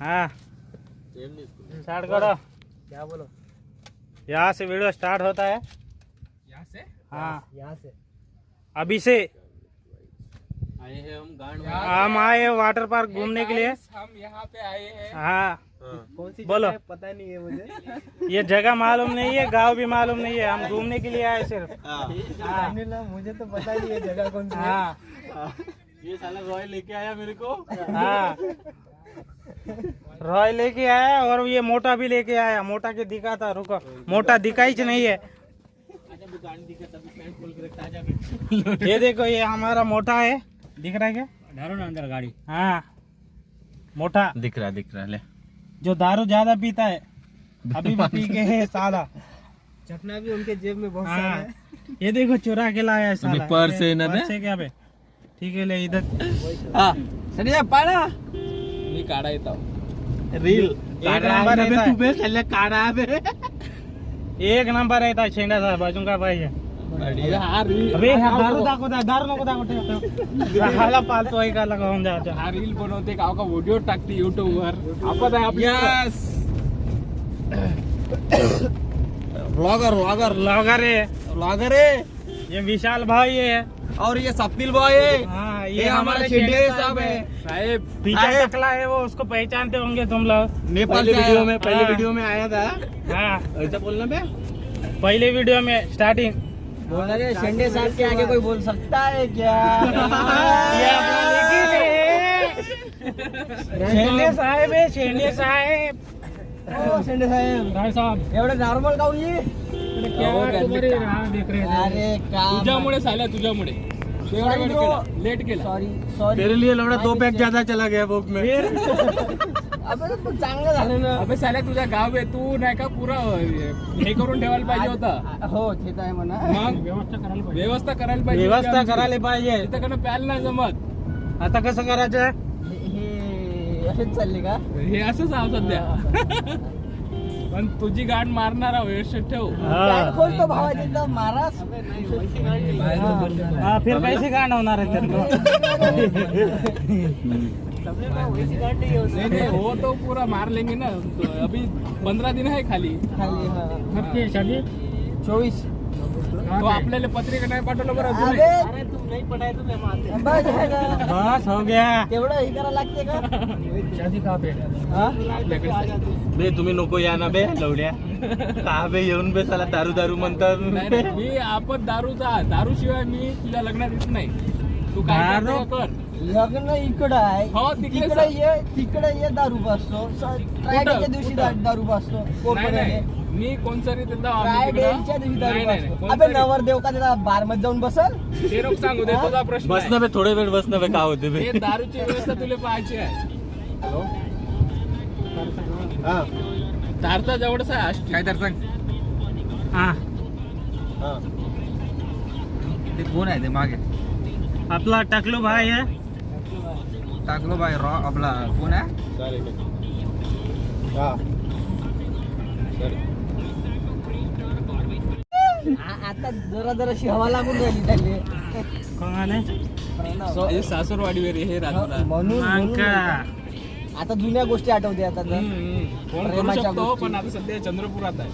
हाँ स्टार्ट करो। क्या बोलो? यहाँ से वीडियो स्टार्ट होता है। यहाँ से? हाँ यहाँ से अभी से आए हैं हम हम आए वाटर पार्क घूमने के लिए। हम यहाँ पे आए हैं। हाँ कौन सी बोलो। जगह है पता नहीं है मुझे। ये जगह मालूम नहीं है, गांव भी मालूम नहीं है, हम घूमने के लिए आए सिर्फ। हाँ। मुझे तो पता नहीं है जगह कौन सी है। हाँ ये साला रॉयल लेके आया मेरे को। हाँ रॉय लेके आया और ये मोटा भी लेके आया। मोटा के दिखा था, रुको मोटा दिखाई च नहीं है। दुकान दिखा तभी पैंट खोल के रखता है जाके। ये देखो ये हमारा मोटा है, दिख रहा है क्या? डालो ना अंदर गाड़ी। हाँ मोटा दिख रहा ले। जो दारू ज्यादा पीता है, अभी भी पी के है साला। चखना भी उनके जेब में बहुत हाँ सारा है। ये देखो चुरा के लाया है साला। पर्स है ना बे? पर्स है क्या बे? ठीक है ले इधर। हां सनी पाड़ा मी काढा येतो रील एक नंबर बे येता तू बे सल्ले काढा बे एक नंबर येता है शेंडा साहेब अजून काय पाहिजे? अबे हा रील अबे हा दारू दाखवता, दारू नको दाखवते हाला पालतो आहे का लगावून जायचं. हा रील बनवते का व्हिडिओ टाकते YouTube वर आपण आहे आपली यस ब्लॉगर है ये विशाल भाई है और ये सपनील बॉय है। हाँ ये हमारा शेंडे साहब है। साहेब पीछे टकला है वो, उसको पहचानते होंगे तुम लोग। नेपाल पहले वीडियो में आया था। हाँ ऐसा बोलना बे पहले वीडियो में स्टार्टिंग बोला रे शेंडे साहब के आगे कोई बोल सकता है क्या? ये अपना लेकिन शेंडे साहेब है, शेंडे साहेब. ओ शेंडे साहेब काय साहब एवढे नॉर्मल काऊन ये? क्या तुम्हारे यहाँ देख रहे थे? अरे काम तुझ्यामुळे साल्या तुझ्यामुळे Sorry bro. लेट केला सॉरी सॉरी तेरे लिए लौड़ा 2 पैक ज्यादा चला गया बुक में। अबे तो चांगलं झालं ना. अबे साल्या तुझा गाव आहे तू नाही का पुरा हे करून ठेवायला पाहिजे होता. हो ते तर आहे म्हणा. मग व्यवस्था करायला पाहिजे. व्यवस्था करायला पाहिजे. व्यवस्था करायला पाहिजे. तिथं कडे प्यायला नाही जमत. आता कसं करायचं? हे असेच चालले का? हे असंच आव सध्या. पण तुझी गाड मारणार व्यवस्थित ठेव. पॅट खोलतो भावाची तर महाराज. हाँ फिर कैसे गांड होणार है तेरे को? नहीं नहीं वो तो पूरा मार लेंगे ना. तो अभी 15 दिन है खाली. खाली हा. नक्की शादी 24. तो आपल्याला पत्रिका नाही पाठवलं बरं अजून. अबे तुम नहीं पढ़ाए तो मैं मारते. बस झालं. बस हो गया. तेवढं हे करायला लागते का? शादी कहाँ पे? हा? बे तुम्ही नको या ना बे लवड्या. का बे येऊन बे साला दारू दारू म्हणतात. मी आपण दारू शिवाय मी तुझ्या लग्नात येत नाही. तू काय दारू? कर. लग्न इकडं आहे. हो, तिकडे तिकडे ये दारू बसतो. फ्रायडेच्या दिवशी दारू बसतो. नाही कोकणामध्ये. नाही मी कोणतरी फ्रायडेच्या दिवशी दारू बसतो. अबे नवरदेव का त्याला बार मध्ये जाऊन बसल? ते रोग सांगू दे तुझा प्रश्न. बस ना बे थोडे वेळ बस ना बे का होते बे. हे दारूची व्यवस्था तुला पाहायची आहे. तारचा जवळचा आहे. काय तार सांग. हाँ ते कोण आहे ते मागे आपला टकलू भाई है. टाकलो बाय रॉ आपला कोण आहे. आता जराशी हवा लागून राहिली त्याले. कौन आले? हे सासरवाडी वे हे राहतो. म्हणून का आता जुन्या गोष्टी आठवते आता तर. फोन करू प्रेमाच्या शकतो गोष्टी. पण आता सध्या चंद्रपुरात आहे.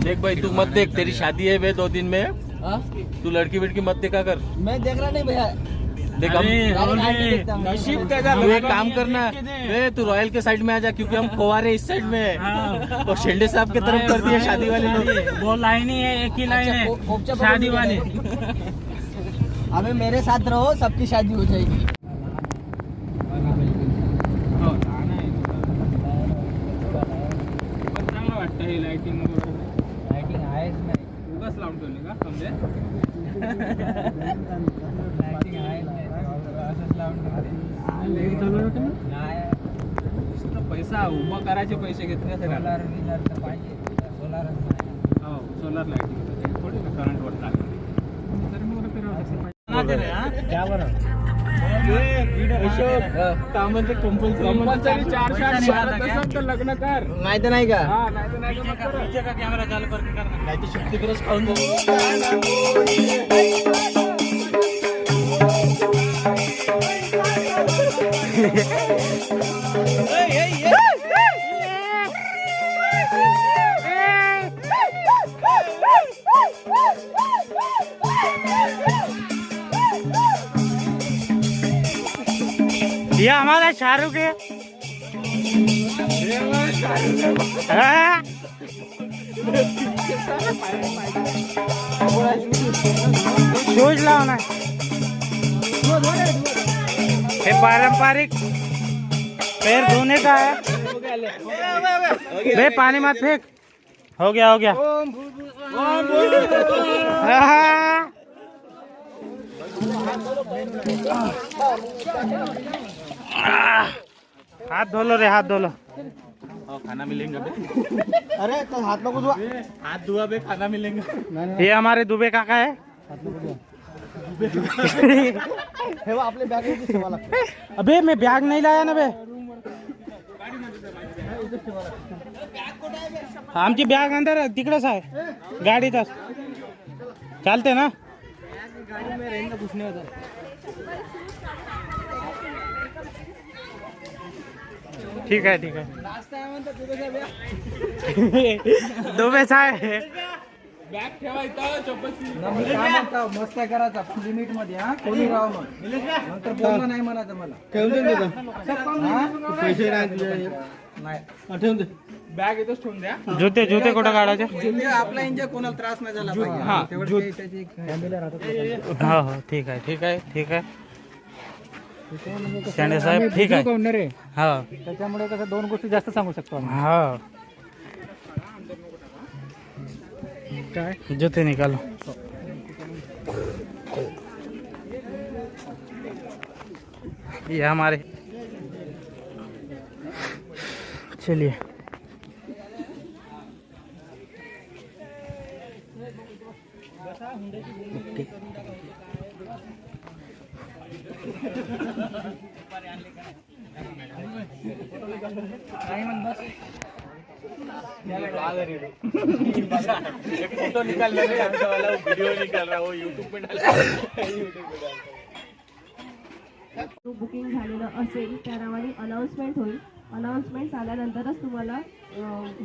देख भाई तू मत देख तेरी शादी है बे 2 दिन में. हाँ? तू लड़की विड़की मत देखा कर. मैं देख रहा नहीं भैया. देख हम अरे, डायरेक्ट आके अरे, देखता हूँ. नशीब त्याचा तू एक काम करना बे तू रॉयल के साइड में आ जा क्योंकि हम कुंवारे इस साइड में है. हाँ. और शेंडे साहब की तरफ करती है शादी वाले लोग. वो लाइन ही है, एक ही लाइन अच्छा, कोपच्या है बरोबर शादी वाली. अबे मेरे साथ रहो सबकी शादी हो जाएगी. चांगलं वाटतं हे लाइटिंग लाइटिंग आहेच नाही. उगाच लावून ठेवली का समजे. लाइटिंग आहे नाही. असंच लावून ठेवते. नाही. पैसा उभा करायचे पैसे घेतले सोलार विलार तर पाहिजे. सोलारच नाही. हो सोलर लाइटिंग थोडी ना करंट वर चालते. तर मग क्या बरं? कामाचे कंपल्सरी 4 तर लग्न कर. नाही तर नाही का? हा नाही तर नाही तर मग कर. पीछे का कैमरा चालू करके करना. नाही तर शक्ती क्रश खाऊन जाऊ. ये हमारा शाहरुख है। हाँ? शूज लावना है। ये पारंपरिक पैर धोने का है। बे पानी मत फेंक। हो गया हो गया। हाँ। हाथ धो लो रे, हाथ धो लो। खाना मिलेगा बे। अरे तो हाथ नको धुवा. हाथ धुआ बे, खाना मिलेगा. ये हमारे दुबे काका है. ठेवा आपले बॅग ठेवा लागते. अबे मैं बैग नहीं लाया ना बे. आमची बॅग अंदर तिकडेच आहे गाडीतच. चालते ना. गाड़ी में रहेंगे पूछने होता. ठीक आहे ठीक आहे. रास्ता आहे म्हणतात दुबे आहे. बॅग ठेवायचं चौपशी. मस्त करायचा फुल लिमिट मध्ये. हा कोणी राव मग नंतर बोलणं नाही म्हणायचं मला. ठेवून दे पैसे नाही ठेवून दे. बॅग इथंच ठेवून द्या. जुते जुते कुठं काढायचे. म्हणजे आपला इंजिन कोणाला त्रास नाही झाला पाहिजे. हा. तेवढं त्याची फॅमिली राहतात. हो हो ठीक आहे ठीक आहे ठीक आहे. शेंडे साहेब ठीक आहे. हो त्याच्यामुळे कसं दोन गोष्टी जास्त सांगू शकतो आम्ही. हो. जूते निकालो. ये हमारे. चलिए फोटो निकाल रहा है, वीडियो निकाल रहा है, वो यूट्यूब पे डाल रहा है. बुकिंग झालेलं असेल त्या नावाने अनाऊन्समेंट होईल. अनाऊन्समेंट झाल्यानंतरच तुम्हाला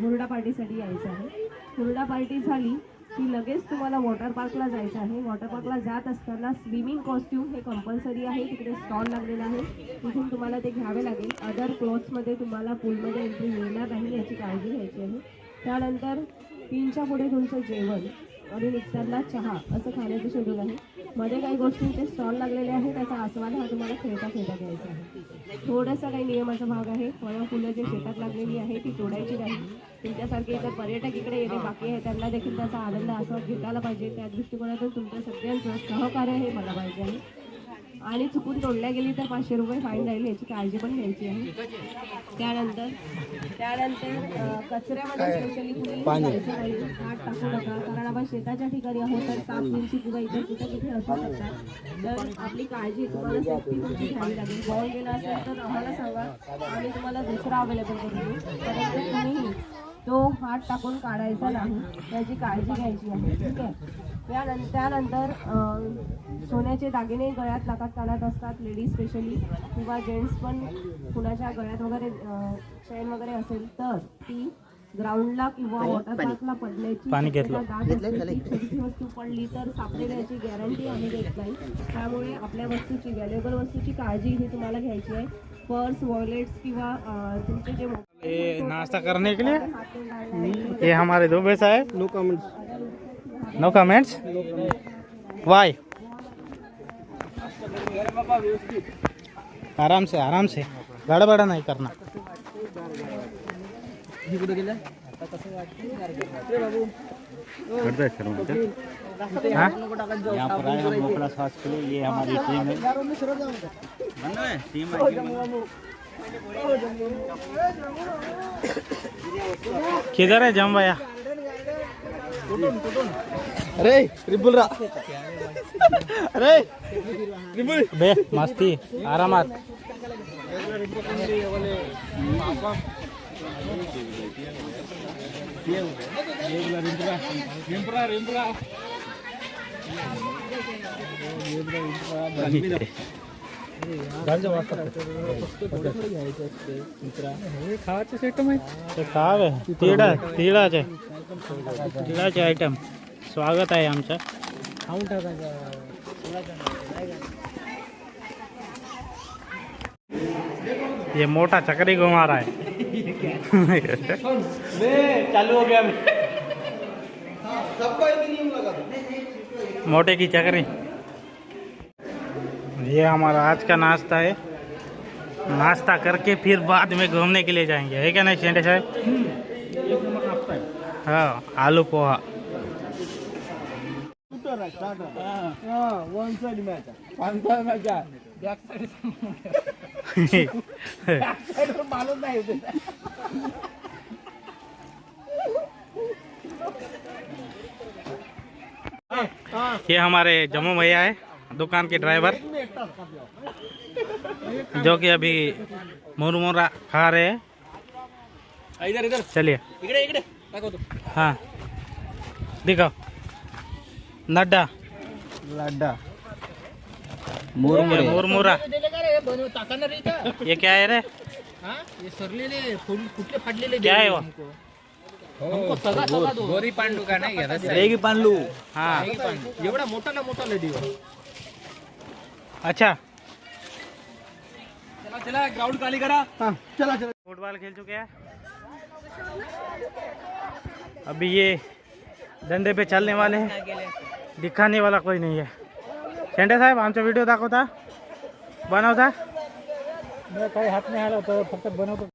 हुरडा पार्टीसाठी यायचं आहे. हुरडा पार्टी झाली की लगेच तुम्हाला वॉटर पार्कला जायचं आहे. वॉटर पार्कला जात असताना स्विमिंग कॉस्ट्यूम हे कंपल्सरी आहे. तिकडे स्टॉल लागलेला आहे, तिथून तुम्हाला ते घ्यावे लागेल. अदर क्लोथ्समध्ये तुम्हाला पूलमध्ये एंट्री मिळणार नाही याची काळजी घ्यायची आहे. त्यानंतर 3च्या पुढे तुमचं जेवण आणि निघताना चहा असं खाण्याचं शेड्यूल आहे. मध्ये काही गोष्टींचे स्टॉल लागलेले आहे, त्याचा आस्वाद हा तुम्हाला खेळता खेळता घ्यायचा आहे. थोडासा काही नियमाचा भाग आहे. फळं जे शेतात लागलेली आहे ती तोडायची नाही. तुमच्यासारखे इतर पर्यटक इकडे येणे बाकी आहे, त्यांना देखील त्याचा आनंद आस्वाद घेता पाहिजे. त्या दृष्टिकोनातून तुमच्या सगळ्यांचं सहकार्य हे मला पाहिजे आहे. आणि चुकून तोडल्या गेली तर 500 रुपये फाईन राहील, याची काळजी पण घ्यायची आहे. त्यानंतर कचऱ्यामध्ये स्पेशली कुठे जायचं नाही. हात टाकू नका, कारण आपण शेताच्या ठिकाणी आहोत तर साप मिरची किंवा इतर कुठे कुठे असू शकतात. तर आपली काळजी तुम्हाला सेफ्टी तुमची घ्यावी लागेल. बॉल गेला असेल तर आम्हाला सांगा, आम्ही तुम्हाला दुसरा अवेलेबल करू देऊ. परंतु तुम्ही तो हात टाकून काढायचा नाही, त्याची काळजी घ्यायची आहे. ठीक आहे. त्यानंतर सोन्याचे दागिने गळ्यात नाकात कानात असतात, लेडीज स्पेशली किंवा जेंट्स पण कुणाच्या गळ्यात वगैरे चेन वगैरे असेल तर ती ग्राउंडला किंवा वॉटर पार्कला पडण्याची छोटी वस्तू पडली तर सापडेण्याची गॅरंटी आम्ही देत नाही. त्यामुळे आपल्या वस्तूची व्हॅल्युएबल वस्तूची काळजी ही तुम्हाला घ्यायची आहे. पर्स, वॉलेट्स किंवा तुमचे जे ये नाश्ता करने के लिए ये हमारे दो बेस है. No comments. वाई. आराम से गड़बड़ा नहीं करना. हाँ? यहाँ पर आए हम मोकड़ा स्वास्थ्य के लिए. ये हमारी टीम है. टीम किधर है जम भैया. अरे रिबुल रा. अरे रिबुल बे मस्ती आरामात. खावाचे सेट माहिती. ते काय आहे? तिळाचे आयटम. स्वागत आहे आमचं. खाऊन टाकायचा. ये मोटा चक्री घुमा रहा है। चालू हो गया सबको एक नियम लगा दो। मोटे की चक्री। ये हमारा आज का नाश्ता है। नाश्ता करके फिर बाद में घूमने के लिए जाएंगे, है क्या नहीं शेंडे साहब? हाँ, आलू पोहा। वन साइड मैच पांचा मैच बॅक साइड मालूम नाही होते. ये हमारे जम्मू भैया है, दुकान के ड्राइवर, जो कि अभी मुरमुरा खा रहे हैं। इधर इधर चलिए इकडे इकडे दाखवतो. हाँ दिखाओ। नड्डा लड्डा ये मुरमुरा। टाकाना रे इथं. ये क्या है रे? हा हे सरलेले कुठले फाडलेले क्या है वो? हमको सगा सगा दो. गोरी पांडू का नाही घ्या. रेगी पांडू. हाँ एवढा मोठा ना मोठा लेडी. अच्छा, चला चला ग्राउंड खाली करा. हाँ चला चला. फुटबॉल खेल चुके हैं। अभी ये डंडे पे चलने वाले हैं, दिखाने वाला कोई नहीं है। शेंडे साहेब आमचा व्हिडिओ दाखवता, बनवता? काही हात नाही आला होता, फक्त बनवतो.